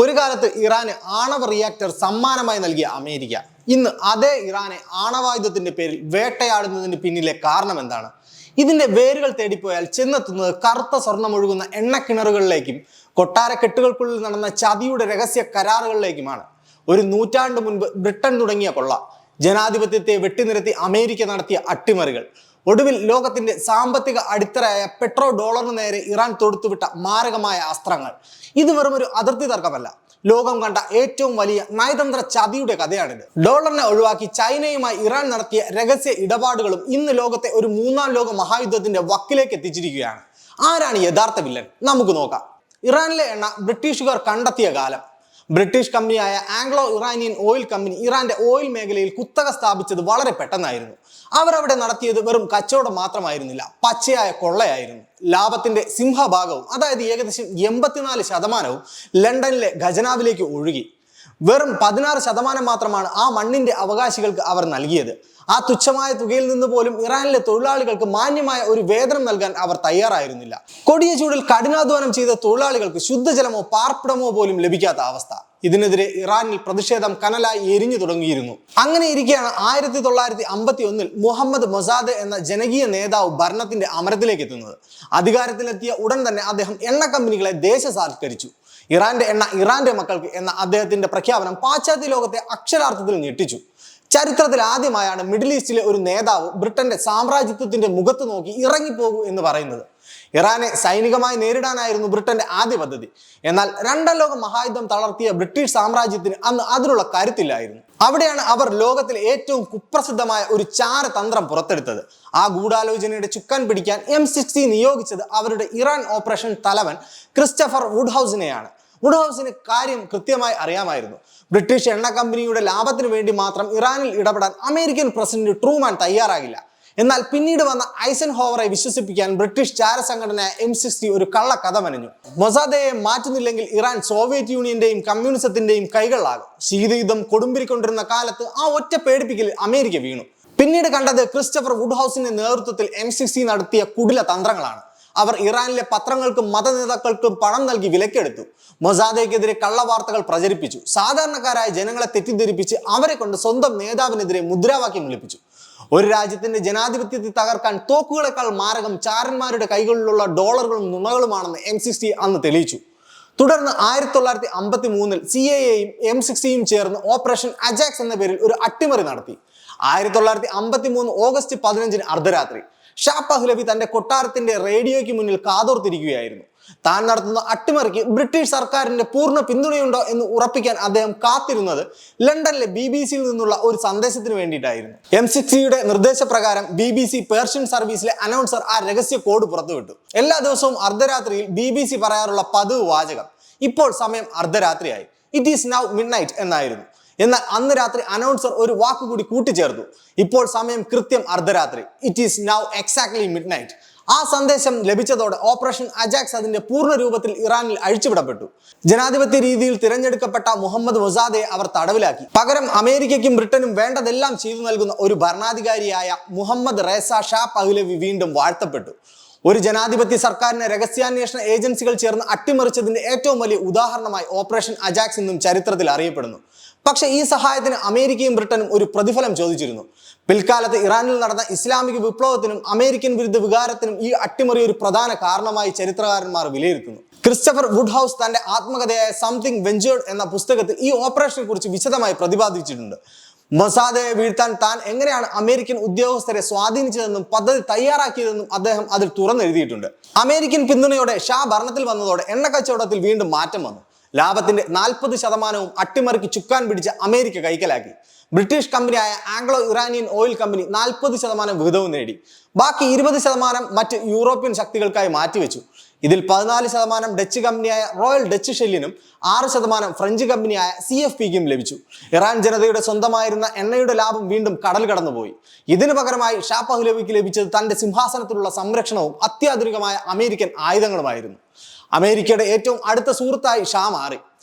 ഒരു കാലത്ത് ഇറാന് ആണവ റിയാക്ടർ സമ്മാനമായി നൽകിയ അമേരിക്ക ഇന്ന് അതേ ഇറാനെ ആണവായുധത്തിന്റെ പേരിൽ വേട്ടയാടുന്നതിന് പിന്നിലെ കാരണം എന്താണ്? ഇതിന്റെ വേരുകൾ തേടിപ്പോയാൽ ചെന്നെത്തുന്നത് കറുത്ത സ്വർണ്ണമൊഴുകുന്ന എണ്ണക്കിണറുകളിലേക്കും കൊട്ടാരക്കെട്ടുകൾക്കുള്ളിൽ നടന്ന ചതിയുടെ രഹസ്യ കരാറുകളിലേക്കുമാണ്. ഒരു നൂറ്റാണ്ട് മുൻപ് ബ്രിട്ടൻ തുടങ്ങിയ കൊള്ള, ജനാധിപത്യത്തെ വെട്ടിനിരത്തി അമേരിക്ക നടത്തിയ അട്ടിമറികൾ, ഒടുവിൽ ലോകത്തിന്റെ സാമ്പത്തിക അടിത്തറയായ പെട്രോ ഡോളറിന് നേരെ ഇറാൻ തൊടുത്തുവിട്ട മാരകമായ അസ്ത്രങ്ങൾ. ഇത് വെറും ഒരു അതിർത്തി തർക്കമല്ല, ലോകം കണ്ട ഏറ്റവും വലിയ നയതന്ത്ര ചതിയുടെ കഥയാണിത്. ഡോളറിനെ ഒഴിവാക്കി ചൈനയുമായി ഇറാൻ നടത്തിയ രഹസ്യ ഇടപാടുകളും ഇന്ന് ലോകത്തെ ഒരു മൂന്നാം ലോക മഹായുദ്ധത്തിന്റെ വക്കിലേക്ക് എത്തിച്ചിരിക്കുകയാണ്. ആരാണ് യഥാർത്ഥ വില്ലൻ? നമുക്ക് നോക്കാം. ഇറാനിലെ എണ്ണ ബ്രിട്ടീഷുകാർ കണ്ടെത്തിയ കാലം. ബ്രിട്ടീഷ് കമ്പനിയായ ആംഗ്ലോ ഇറാനിയൻ ഓയിൽ കമ്പനി ഇറാന്റെ ഓയിൽ മേഖലയിൽ കുത്തക സ്ഥാപിച്ചത് വളരെ പെട്ടെന്നായിരുന്നു. അവരവിടെ നടത്തിയത് വെറും കച്ചവടം മാത്രമായിരുന്നില്ല, പച്ചയായ കൊള്ളയായിരുന്നു. ലാഭത്തിന്റെ സിംഹഭാഗവും, അതായത് ഏകദേശം 84% ലണ്ടനിലെ ഖജനാവിലേക്ക് ഒഴുകി. വെറും 16% മാത്രമാണ് ആ മണ്ണിന്റെ അവകാശികൾക്ക് അവർ നൽകിയത്. ആ തുച്ഛമായ തുകയിൽ നിന്ന് പോലും ഇറാനിലെ തൊഴിലാളികൾക്ക് മാന്യമായ ഒരു വേതനം നൽകാൻ അവർ തയ്യാറായിരുന്നില്ല. കൊടിയ ചൂടിൽ കഠിനാധ്വാനം ചെയ്ത തൊഴിലാളികൾക്ക് ശുദ്ധജലമോ പാർപ്പിടമോ പോലും ലഭിക്കാത്ത അവസ്ഥ. ഇതിനെതിരെ ഇറാനിൽ പ്രതിഷേധം കനലായി എരിഞ്ഞു തുടങ്ങിയിരുന്നു. അങ്ങനെ ഇരിക്കെയാണ് 1951 മുഹമ്മദ് മൊസാദെ എന്ന ജനകീയ നേതാവ് ഭരണത്തിന്റെ അമരത്തിലേക്ക് എത്തുന്നത്. അധികാരത്തിലെത്തിയ ഉടൻ തന്നെ അദ്ദേഹം എണ്ണ കമ്പനികളെ ദേശസാൽക്കരിച്ചു. ഇറാന്റെ എണ്ണ ഇറാന്റെ മക്കൾക്ക് എന്ന അദ്ദേഹത്തിന്റെ പ്രഖ്യാപനം പാശ്ചാത്യ ലോകത്തെ അക്ഷരാർത്ഥത്തിൽ ഞെട്ടിച്ചു. ചരിത്രത്തിൽ ആദ്യമായാണ് മിഡിൽ ഈസ്റ്റിലെ ഒരു നേതാവ് ബ്രിട്ടന്റെ സാമ്രാജ്യത്വത്തിന്റെ മുഖത്ത് നോക്കി ഇറങ്ങിപ്പോകൂ എന്ന് പറയുന്നത്. ഇറാനെ സൈനികമായി നേരിടാനായിരുന്നു ബ്രിട്ടന്റെ ആദ്യ പദ്ധതി. എന്നാൽ രണ്ടാം ലോക മഹായുദ്ധം തളർത്തിയ ബ്രിട്ടീഷ് സാമ്രാജ്യത്തിന് അന്ന് അതിനുള്ള കരുത്തില്ലായിരുന്നു. അവിടെയാണ് അവർ ലോകത്തിലെ ഏറ്റവും കുപ്രസിദ്ധമായ ഒരു ചാരതന്ത്രം പുറത്തെടുത്തത്. ആ ഗൂഢാലോചനയുടെ ചുക്കാൻ പിടിക്കാൻ M60 നിയോഗിച്ചത് അവരുടെ ഇറാൻ ഓപ്പറേഷൻ തലവൻ ക്രിസ്റ്റഫർ വുഡ്ഹൗസിനെയാണ്. വുഡ്ഹൗസിന് കാര്യം കൃത്യമായി അറിയാമായിരുന്നു. ബ്രിട്ടീഷ് എണ്ണ കമ്പനിയുടെ ലാഭത്തിന് വേണ്ടി മാത്രം ഇറാനിൽ ഇടപെടാൻ അമേരിക്കൻ പ്രസിഡന്റ് ട്രൂമാൻ തയ്യാറാകില്ല. എന്നാൽ പിന്നീട് വന്ന ഐസൻഹോവറെ വിശ്വസിപ്പിക്കാൻ ബ്രിട്ടീഷ് ചാരസംഘടനയായ M60 ഒരു കള്ളക്കഥ മെനഞ്ഞു. മൊസാദയെ മാറ്റുന്നില്ലെങ്കിൽ ഇറാൻ സോവിയറ്റ് യൂണിയന്റെയും കമ്മ്യൂണിസത്തിന്റെയും കൈകളിലാകും. ശീതയുദ്ധം കൊടുമ്പിരിക്കൊണ്ടിരുന്ന കാലത്ത് ആ ഒറ്റ പേടിപ്പിക്കലിൽ അമേരിക്ക വീണു. പിന്നീട് കണ്ടത് ക്രിസ്റ്റഫർ വുഡ്ഹൗസിന്റെ നേതൃത്വത്തിൽ M60 നടത്തിയ കുടില തന്ത്രങ്ങളാണ്. അവർ ഇറാനിലെ പത്രങ്ങൾക്കും മതനേതാക്കൾക്കും പണം നൽകി വിലക്കെടുത്തു. മൊസാദയ്ക്കെതിരെ കള്ളവാർത്തകൾ പ്രചരിപ്പിച്ചു. സാധാരണക്കാരായ ജനങ്ങളെ തെറ്റിദ്ധരിപ്പിച്ച് അവരെ കൊണ്ട് സ്വന്തം നേതാവിനെതിരെ മുദ്രാവാക്യം വിളിപ്പിച്ചു. ഒരു രാജ്യത്തിന്റെ ജനാധിപത്യത്തെ തകർക്കാൻ തോക്കുകളെക്കാൾ മാരകം ചാരന്മാരുടെ കൈകളിലുള്ള ഡോളറുകളും നുണകളുമാണെന്ന് M60 അന്ന് തെളിയിച്ചു. തുടർന്ന് 1953 CIA-യും M60-യും ചേർന്ന് ഓപ്പറേഷൻ അജാക്സ് എന്ന പേരിൽ ഒരു അട്ടിമറി നടത്തി. 1953 ഓഗസ്റ്റ് 15 അർദ്ധരാത്രി ഷാ പഹ്ലവി തന്റെ കൊട്ടാരത്തിന്റെ റേഡിയോയ്ക്ക് മുന്നിൽ കാതോർത്തിരിക്കുകയായിരുന്നു. താൻ നടത്തുന്ന അട്ടിമറിക്ക് ബ്രിട്ടീഷ് സർക്കാരിന്റെ പൂർണ്ണ പിന്തുണയുണ്ടോ എന്ന് ഉറപ്പിക്കാൻ അദ്ദേഹം കാത്തിരുന്നത് ലണ്ടനിലെ BBC-യിൽ നിന്നുള്ള ഒരു സന്ദേശത്തിന് വേണ്ടിയിട്ടായിരുന്നു. M60-യുടെ നിർദ്ദേശപ്രകാരം BBC പേർഷ്യൻ സർവീസിലെ അനൗൺസർ ആ രഹസ്യ കോഡ് പുറത്തുവിട്ടു. എല്ലാ ദിവസവും അർദ്ധരാത്രിയിൽ BBC പറയാറുള്ള പതിവ് വാചകം ഇപ്പോൾ സമയം അർദ്ധരാത്രിയായി, it is now midnight എന്നായിരുന്നു. എന്നാൽ അന്ന് രാത്രി അനൗൺസർ ഒരു വാക്കുകൂടി കൂട്ടിച്ചേർത്തു, ഇപ്പോൾ സമയം കൃത്യം അർദ്ധരാത്രി, it is now exactly mid night. ആ സന്ദേശം ലഭിച്ചതോടെ ഓപ്പറേഷൻ അജാക്സ് അതിന്റെ പൂർണ്ണ രൂപത്തിൽ ഇറാനിൽ അഴിച്ചുവിടപ്പെട്ടു. ജനാധിപത്യ രീതിയിൽ തിരഞ്ഞെടുക്കപ്പെട്ട മുഹമ്മദ് മൊസാദയെ അവർ തടവിലാക്കി. പകരം അമേരിക്കയ്ക്കും ബ്രിട്ടനും വേണ്ടതെല്ലാം ചെയ്തു നൽകുന്ന ഒരു ഭരണാധികാരിയായ മുഹമ്മദ് റേസ ഷാ പഹ്ലവി വീണ്ടും വാഴ്ത്തപ്പെട്ടു. ഒരു ജനാധിപത്യ സർക്കാരിനെ രഹസ്യാന്വേഷണ ഏജൻസികൾ ചേർന്ന് അട്ടിമറിച്ചതിന്റെ ഏറ്റവും വലിയ ഉദാഹരണമായി ഓപ്പറേഷൻ അജാക്സ് ഇന്നും ചരിത്രത്തിൽ അറിയപ്പെടുന്നു. പക്ഷെ ഈ സഹായത്തിന് അമേരിക്കയും ബ്രിട്ടനും ഒരു പ്രതിഫലം ചോദിച്ചിരുന്നു. പിൽക്കാലത്ത് ഇറാനിൽ നടന്ന ഇസ്ലാമിക വിപ്ലവത്തിനും അമേരിക്കൻ വിരുദ്ധ വികാരത്തിനും ഈ അട്ടിമറി ഒരു പ്രധാന കാരണമായി ചരിത്രകാരന്മാർ വിലയിരുത്തുന്നു. ക്രിസ്റ്റഫർ വുഡ്ഹൗസ് തന്റെ ആത്മകഥയായ സംതിങ് വെഞ്ചേർഡ് എന്ന പുസ്തകത്തിൽ ഈ ഓപ്പറേഷനെ കുറിച്ച് വിശദമായി പ്രതിപാദിച്ചിട്ടുണ്ട്. മൊസാദയെ വീഴ്ത്താൻ താൻ എങ്ങനെയാണ് അമേരിക്കൻ ഉദ്യോഗസ്ഥരെ സ്വാധീനിച്ചതെന്നും പദ്ധതി തയ്യാറാക്കിയതെന്നും അദ്ദേഹം അതിൽ തുറന്നെഴുതിയിട്ടുണ്ട്. അമേരിക്കൻ പിന്തുണയോടെ ഷാ ഭരണത്തിൽ വന്നതോടെ എണ്ണ കച്ചവടത്തിൽ വീണ്ടും മാറ്റം വന്നു. ലാഭത്തിന്റെ 40% അട്ടിമറിക്ക് ചുക്കാൻ പിടിച്ച് അമേരിക്ക കൈക്കലാക്കി. ബ്രിട്ടീഷ് കമ്പനിയായ ആംഗ്ലോ ഇറാനിയൻ ഓയിൽ കമ്പനി 40% വിഹിതവും നേടി. ബാക്കി 20% മറ്റ് യൂറോപ്യൻ ശക്തികൾക്കായി മാറ്റിവെച്ചു. ഇതിൽ 14% ഡച്ച് കമ്പനിയായ റോയൽ ഡച്ച് ഷെല്ലിനും 6% ഫ്രഞ്ച് കമ്പനിയായ CFP-ക്കും ലഭിച്ചു. ഇറാൻ ജനതയുടെ സ്വന്തമായിരുന്ന എണ്ണയുടെ ലാഭം വീണ്ടും കടൽ കടന്നുപോയി. ഇതിനു പകരമായി ഷാ പഹ്ലവിക്ക് ലഭിച്ചത് തന്റെ സിംഹാസനത്തിലുള്ള സംരക്ഷണവും അത്യാധുനികമായ അമേരിക്കൻ ആയുധങ്ങളുമായിരുന്നു. അമേരിക്കയുടെ ഏറ്റവും അടുത്ത സുഹൃത്തായി ഷാ മാറി.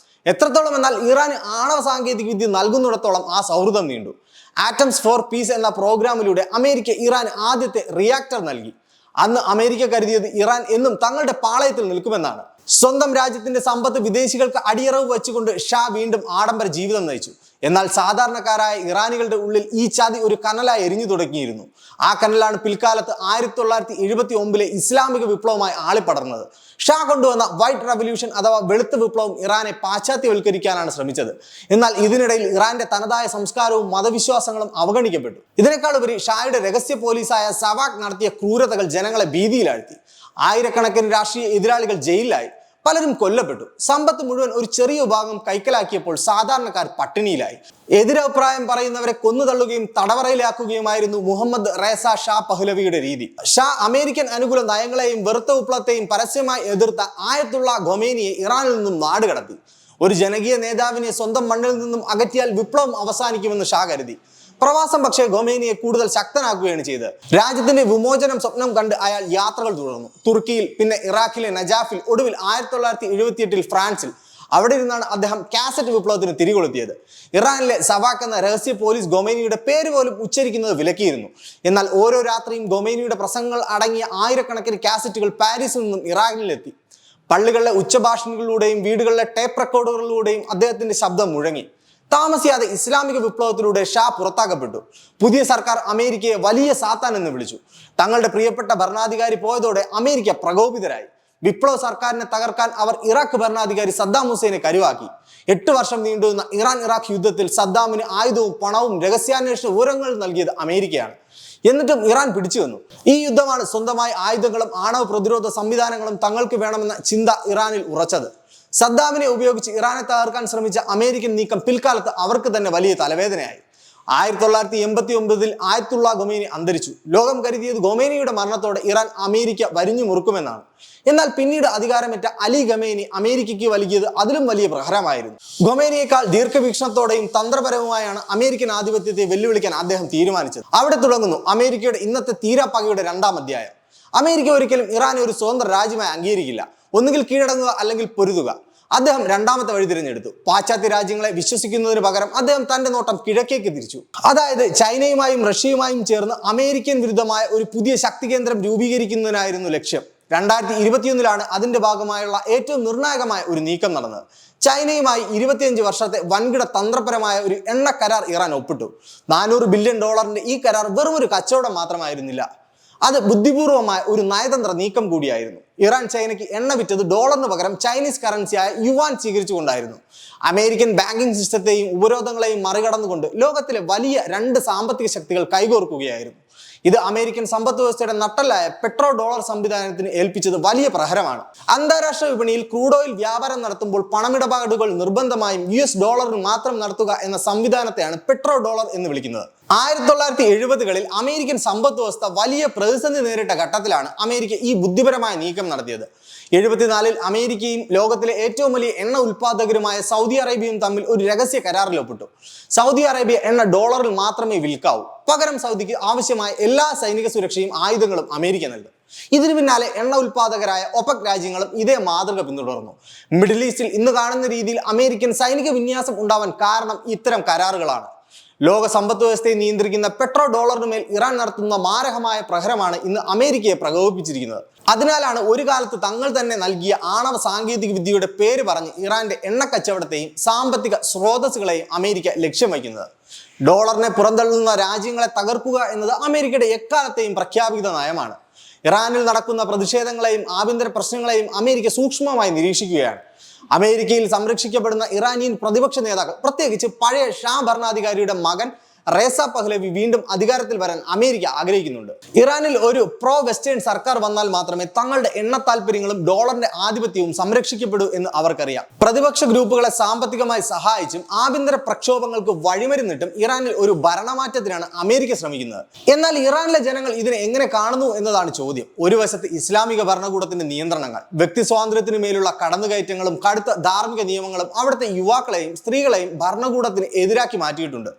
എത്രത്തോളം എന്നാൽ ഇറാന് ആണവ സാങ്കേതിക വിദ്യ നൽകുന്നിടത്തോളം ആ സൗഹൃദം നീണ്ടു. ആറ്റംസ് ഫോർ പീസ് എന്ന പ്രോഗ്രാമിലൂടെ അമേരിക്ക ഇറാൻ ആദ്യത്തെ റിയാക്ടർ നൽകി. അന്ന് അമേരിക്ക കരുതിയത് ഇറാൻ എന്നും തങ്ങളുടെ പാളയത്തിൽ നിൽക്കുമെന്നാണ്. സ്വന്തം രാജ്യത്തിന്റെ സമ്പത്ത് വിദേശികൾക്ക് അടിയറവ് വെച്ചുകൊണ്ട് ഷാ വീണ്ടും ആഡംബര ജീവിതം നയിച്ചു. എന്നാൽ സാധാരണക്കാരായ ഇറാനികളുടെ ഉള്ളിൽ ഈ ചതി ഒരു കനലായി എരിഞ്ഞു തുടങ്ങിയിരുന്നു. ആ കനലാണ് പിൽക്കാലത്ത് 1979 ഇസ്ലാമിക വിപ്ലവമായി ആളിപ്പടർന്നത്. ഷാ കൊണ്ടുവന്ന വൈറ്റ് റവല്യൂഷൻ അഥവാ വെളുത്ത വിപ്ലവം ഇറാനെ പാശ്ചാത്യവൽക്കരിക്കാനാണ് ശ്രമിച്ചത്. എന്നാൽ ഇതിനിടയിൽ ഇറാന്റെ തനതായ സംസ്കാരവും മതവിശ്വാസങ്ങളും അവഗണിക്കപ്പെട്ടു. ഇതിനേക്കാൾ ഉപരി ഷായുടെ രഹസ്യ പോലീസായ സവാക് നടത്തിയ ക്രൂരതകൾ ജനങ്ങളെ ഭീതിയിലാഴ്ത്തി. ആയിരക്കണക്കിന് രാഷ്ട്രീയ എതിരാളികൾ ജയിലിലായി, പലരും കൊല്ലപ്പെട്ടു. സമ്പത്ത് മുഴുവൻ ഒരു ചെറിയ വിഭാഗം കൈക്കലാക്കിയപ്പോൾ സാധാരണക്കാർ പട്ടിണിയിലായി. എതിരഭിപ്രായം പറയുന്നവരെ കൊന്നുതള്ളുകയും തടവറയിലാക്കുകയുമായിരുന്നു മുഹമ്മദ് റേസ ഷാ പഹ്ലവിയുടെ രീതി. ഷാ അമേരിക്കൻ അനുകൂല നയങ്ങളെയും വെറുത്ത വിപ്ലവത്തെയും പരസ്യമായി എതിർത്ത ആയത്തുള്ള ഖൊമേനിയെ ഇറാനിൽ നിന്നും നാടുകടത്തി. ഒരു ജനകീയ നേതാവിനെ സ്വന്തം മണ്ണിൽ നിന്നും അകറ്റിയാൽ വിപ്ലവം അവസാനിക്കുമെന്ന് ഷാ കരുതി. പ്രവാസം പക്ഷേ ഖൊമേനിയെ കൂടുതൽ ശക്തനാക്കുകയാണ് ചെയ്തത്. രാജ്യത്തിന്റെ വിമോചനം സ്വപ്നം കണ്ട് അയാൾ യാത്രകൾ തുടർന്നു. തുർക്കിയിൽ, പിന്നെ ഇറാഖിലെ നജാഫിൽ, ഒടുവിൽ 1978 ഫ്രാൻസിൽ. അവിടെ നിന്നാണ് അദ്ദേഹം കാസറ്റ് വിപ്ലവത്തിന് തിരികൊളുത്തിയത്. ഇറാനിലെ സവാക് എന്ന രഹസ്യ പോലീസ് ഖൊമേനിയുടെ പേര് പോലും ഉച്ചരിക്കുന്നത് വിലക്കിയിരുന്നു. എന്നാൽ ഓരോ രാത്രിയും ഖൊമേനിയുടെ പ്രസംഗങ്ങൾ അടങ്ങിയ ആയിരക്കണക്കിന് കാസറ്റുകൾ പാരീസിൽ നിന്നും ഇറാനിലെത്തി. പള്ളികളിലെ ഉച്ചഭാഷണികളിലൂടെയും വീടുകളിലെ ടേപ്പ് റെക്കോർഡുകളിലൂടെയും അദ്ദേഹത്തിന്റെ ശബ്ദം മുഴങ്ങി. താമസിയാതെ ഇസ്ലാമിക വിപ്ലവത്തിലൂടെ ഷാ പുറത്താക്കപ്പെട്ടു. പുതിയ സർക്കാർ അമേരിക്കയെ വലിയ സാത്താൻ എന്ന് വിളിച്ചു. തങ്ങളുടെ പ്രിയപ്പെട്ട ഭരണാധികാരി പോയതോടെ അമേരിക്ക പ്രകോപിതരായി. വിപ്ലവ സർക്കാരിനെ തകർക്കാൻ അവർ ഇറാഖ് ഭരണാധികാരി സദ്ദാം ഹുസൈനെ കരുവാക്കി. 8 വർഷം നീണ്ടുനിന്ന ഇറാൻ ഇറാഖ് യുദ്ധത്തിൽ സദ്ദാമിന് ആയുധവും പണവും രഹസ്യാന്വേഷണ വിവരങ്ങളും നൽകിയത് അമേരിക്കയാണ്. എന്നിട്ടും ഇറാൻ പിടിച്ചു വന്നു. ഈ യുദ്ധമാണ് സ്വന്തമായി ആയുധങ്ങളും ആണവ പ്രതിരോധ സംവിധാനങ്ങളും തങ്ങൾക്ക് വേണമെന്ന ചിന്ത ഇറാനിൽ ഉറച്ചത്. സദ്ദാമിനെ ഉപയോഗിച്ച് ഇറാനെ തകർക്കാൻ ശ്രമിച്ച അമേരിക്കൻ നീക്കം പിൽക്കാലത്ത് അവർക്ക് തന്നെ വലിയ തലവേദനയായി. 1989 ആയത്തുള്ള ഖൊമേനി അന്തരിച്ചു. ലോകം കരുതിയത് ഖൊമേനിയുടെ മരണത്തോടെ ഇറാൻ അമേരിക്ക വരിഞ്ഞു മുറുക്കുമെന്നാണ്. എന്നാൽ പിന്നീട് അധികാരമേറ്റ അലി ഖമേനി അമേരിക്കയ്ക്ക് വലിയത് അതിലും വലിയ പ്രഹരമായിരുന്നു. ഖൊമേനിയേക്കാൾ ദീർഘവീക്ഷണത്തോടെയും തന്ത്രപരവുമായാണ് അമേരിക്കൻ ആധിപത്യത്തെ വെല്ലുവിളിക്കാൻ അദ്ദേഹം തീരുമാനിച്ചത്. അവിടെ തുടങ്ങുന്നു അമേരിക്കയുടെ ഇന്നത്തെ തീരാപ്പകയുടെ 2ാം അധ്യായം. അമേരിക്ക ഒരിക്കലും ഇറാനെ ഒരു സ്വതന്ത്ര രാജ്യമായി അംഗീകരിക്കില്ല. ഒന്നുകിൽ കീഴടങ്ങുക അല്ലെങ്കിൽ പൊരുതുക. അദ്ദേഹം 2ാമത്തെ വഴി തിരഞ്ഞെടുത്തു. പാശ്ചാത്യ രാജ്യങ്ങളെ വിശ്വസിക്കുന്നതിന് പകരം അദ്ദേഹം തന്റെ നോട്ടം കിഴക്കേക്ക് തിരിച്ചു. അതായത് ചൈനയുമായും റഷ്യയുമായും ചേർന്ന് അമേരിക്കൻ വിരുദ്ധമായ ഒരു പുതിയ ശക്തി കേന്ദ്രം രൂപീകരിക്കുന്നതിനായിരുന്നു ലക്ഷ്യം. 2021 അതിന്റെ ഭാഗമായുള്ള ഏറ്റവും നിർണായകമായ ഒരു നീക്കം നടന്നത്. ചൈനയുമായി 25 വർഷത്തെ വൻകിട തന്ത്രപരമായ ഒരു എണ്ണ കരാർ ഇറാൻ ഒപ്പിട്ടു. $400 ബില്യൺ ഈ കരാർ വെറും ഒരു കച്ചവടം മാത്രമായിരുന്നില്ല. അത് ബുദ്ധിപൂർവമായ ഒരു നയതന്ത്ര നീക്കം കൂടിയായിരുന്നു. ഇറാൻ ചൈനയ്ക്ക് എണ്ണ വിറ്റത് ഡോളറിന് പകരം ചൈനീസ് കറൻസിയായ യുവാൻ സ്വീകരിച്ചുകൊണ്ടായിരുന്നു. അമേരിക്കൻ ബാങ്കിംഗ് സിസ്റ്റത്തെയും ഉപരോധങ്ങളെയും മറികടന്നുകൊണ്ട് ലോകത്തിലെ വലിയ 2 സാമ്പത്തിക ശക്തികൾ കൈകോർക്കുകയായിരുന്നു. ഇത് അമേരിക്കൻ സമ്പദ് വ്യവസ്ഥയുടെ നട്ടലായ പെട്രോ ഡോളർ സംവിധാനത്തിന് ഏൽപ്പിച്ചത് വലിയ പ്രഹരമാണ്. അന്താരാഷ്ട്ര വിപണിയിൽ ക്രൂഡ് ഓയിൽ വ്യാപാരം നടത്തുമ്പോൾ പണമിടപാടുകൾ നിർബന്ധമായും US ഡോളറിൽ മാത്രം നടത്തുക എന്ന സംവിധാനത്തെയാണ് പെട്രോ ഡോളർ എന്ന് വിളിക്കുന്നത്. 1970കളിൽ അമേരിക്കൻ സമ്പദ് വ്യവസ്ഥ വലിയ പ്രതിസന്ധി നേരിട്ട ഘട്ടത്തിലാണ് അമേരിക്ക ഈ ബുദ്ധിപരമായ നീക്കം നടത്തിയത്. 74 അമേരിക്കയും ലോകത്തിലെ ഏറ്റവും വലിയ എണ്ണ ഉൽപാദകരുമായ സൗദി അറേബ്യയും തമ്മിൽ ഒരു രഹസ്യ കരാറിൽ ഒപ്പിട്ടു. സൗദി അറേബ്യ എണ്ണ ഡോളറിൽ മാത്രമേ വിൽക്കാവൂ. പകരം സൗദിക്ക് ആവശ്യമായ എല്ലാ സൈനിക സുരക്ഷയും ആയുധങ്ങളും അമേരിക്ക നൽകും. ഇതിനു പിന്നാലെ എണ്ണ ഉൽപാദകരായ ഒപെക് രാജ്യങ്ങളും ഇതേ മാതൃക പിന്തുടർന്നു. മിഡിൽ ഈസ്റ്റിൽ ഇന്ന് കാണുന്ന രീതിയിൽ അമേരിക്കൻ സൈനിക വിന്യാസം ഉണ്ടാവാൻ കാരണം ഇത്തരം കരാറുകളാണ്. ലോക സമ്പദ് വ്യവസ്ഥയെ നിയന്ത്രിക്കുന്ന പെട്രോ ഡോളറിന് മേൽ ഇറാൻ നടത്തുന്ന മാരകമായ പ്രഹരമാണ് ഇന്ന് അമേരിക്കയെ പ്രകോപിപ്പിച്ചിരിക്കുന്നത്. അതിനാലാണ് ഒരു കാലത്ത് തങ്ങൾ തന്നെ നൽകിയ ആണവ സാങ്കേതിക വിദ്യയുടെ പേര് പറഞ്ഞ് ഇറാന്റെ എണ്ണ കച്ചവടത്തെയും സാമ്പത്തിക സ്രോതസ്സുകളെയും അമേരിക്ക ലക്ഷ്യം വയ്ക്കുന്നത്. ഡോളറിനെ പുറന്തള്ളുന്ന രാജ്യങ്ങളെ തകർക്കുക എന്നത് അമേരിക്കയുടെ എക്കാലത്തെയും പ്രഖ്യാപിത നയമാണ്. ഇറാനിൽ നടക്കുന്ന പ്രതിഷേധങ്ങളെയും ആഭ്യന്തര പ്രശ്നങ്ങളെയും അമേരിക്ക സൂക്ഷ്മമായി നിരീക്ഷിക്കുകയാണ്. അമേരിക്കയിൽ സംരക്ഷിക്കപ്പെടുന്ന ഇറാനിയൻ പ്രതിപക്ഷ നേതാക്കൾ, പ്രത്യേകിച്ച് പഴയ ഷാ ഭരണാധികാരിയുടെ മകൻ റേസ പഹ്ലവി വീണ്ടും അധികാരത്തിൽ വരാൻ അമേരിക്ക ആഗ്രഹിക്കുന്നുണ്ട്. ഇറാനിൽ ഒരു പ്രോ വെസ്റ്റേൺ സർക്കാർ വന്നാൽ മാത്രമേ തങ്ങളുടെ എണ്ണ താല്പര്യങ്ങളും ഡോളറിന്റെ ആധിപത്യവും സംരക്ഷിക്കപ്പെടൂ എന്ന് അവർക്കറിയാം. പ്രതിപക്ഷ ഗ്രൂപ്പുകളെ സാമ്പത്തികമായി സഹായിച്ചും ആഭ്യന്തര പ്രക്ഷോഭങ്ങൾക്ക് വഴിമരുന്നിട്ടും ഇറാനിൽ ഒരു ഭരണമാറ്റത്തിനാണ് അമേരിക്ക ശ്രമിക്കുന്നത്. എന്നാൽ ഇറാനിലെ ജനങ്ങൾ ഇതിനെ എങ്ങനെ കാണുന്നു എന്നതാണ് ചോദ്യം. ഒരു വശത്ത് ഇസ്ലാമിക ഭരണകൂടത്തിന്റെ നിയന്ത്രണങ്ങൾ, വ്യക്തി സ്വാതന്ത്ര്യത്തിന് മേലുള്ള കടന്നുകയറ്റങ്ങളും കടുത്ത ധാർമ്മിക നിയമങ്ങളും അവിടുത്തെ യുവാക്കളെയും സ്ത്രീകളെയും ഭരണകൂടത്തിന് എതിരാക്കി മാറ്റിയിട്ടുണ്ട്.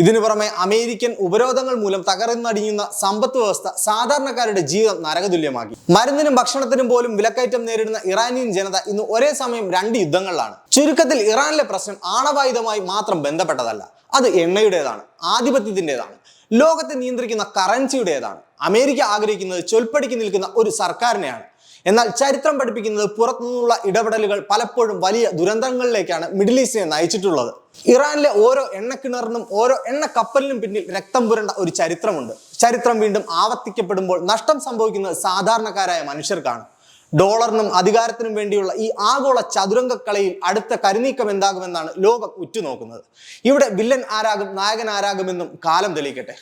ഇതിനു പുറമെ അമേരിക്കൻ ഉപരോധങ്ങൾ മൂലം തകർന്നടിയുന്ന സമ്പദ് വ്യവസ്ഥ സാധാരണക്കാരുടെ ജീവിതം നരകതുല്യമാക്കി. മരുന്നിനും ഭക്ഷണത്തിനും പോലും വിലക്കയറ്റം നേരിടുന്ന ഇറാനിയൻ ജനത ഇന്ന് ഒരേ സമയം 2 യുദ്ധങ്ങളിലാണ്. ചുരുക്കത്തിൽ ഇറാനിലെ പ്രശ്നം ആണവായുധമായി മാത്രം ബന്ധപ്പെട്ടതല്ല. അത് എണ്ണയുടേതാണ്, ആധിപത്യത്തിൻ്റെതാണ്, ലോകത്തെ നിയന്ത്രിക്കുന്ന കറൻസിയുടേതാണ്. അമേരിക്ക ആഗ്രഹിക്കുന്നത് ചൊൽപ്പടിക്ക് നിൽക്കുന്ന ഒരു സർക്കാരിനെയാണ്. എന്നാൽ ചരിത്രം പഠിപ്പിക്കുന്നത് പുറത്തുനിന്നുള്ള ഇടപെടലുകൾ പലപ്പോഴും വലിയ ദുരന്തങ്ങളിലേക്കാണ് മിഡിൽ ഈസ്റ്റിനെ നയിച്ചിട്ടുള്ളത്. ഇറാനിലെ ഓരോ എണ്ണക്കിണറിനും ഓരോ എണ്ണ കപ്പലിനും പിന്നിൽ രക്തം പുരണ്ട ഒരു ചരിത്രമുണ്ട്. ചരിത്രം വീണ്ടും ആവർത്തിക്കപ്പെടുമ്പോൾ നഷ്ടം സംഭവിക്കുന്നത് സാധാരണക്കാരായ മനുഷ്യർക്കാണ്. ഡോളറിനും അധികാരത്തിനും വേണ്ടിയുള്ള ഈ ആഗോള ചതുരംഗക്കളിയിൽ അടുത്ത കരുനീക്കം എന്താകുമെന്നാണ് ലോകം ഉറ്റുനോക്കുന്നത്. ഇവിടെ വില്ലൻ ആരാകും നായകൻ ആരാകുമെന്നും കാലം തെളിയിക്കട്ടെ.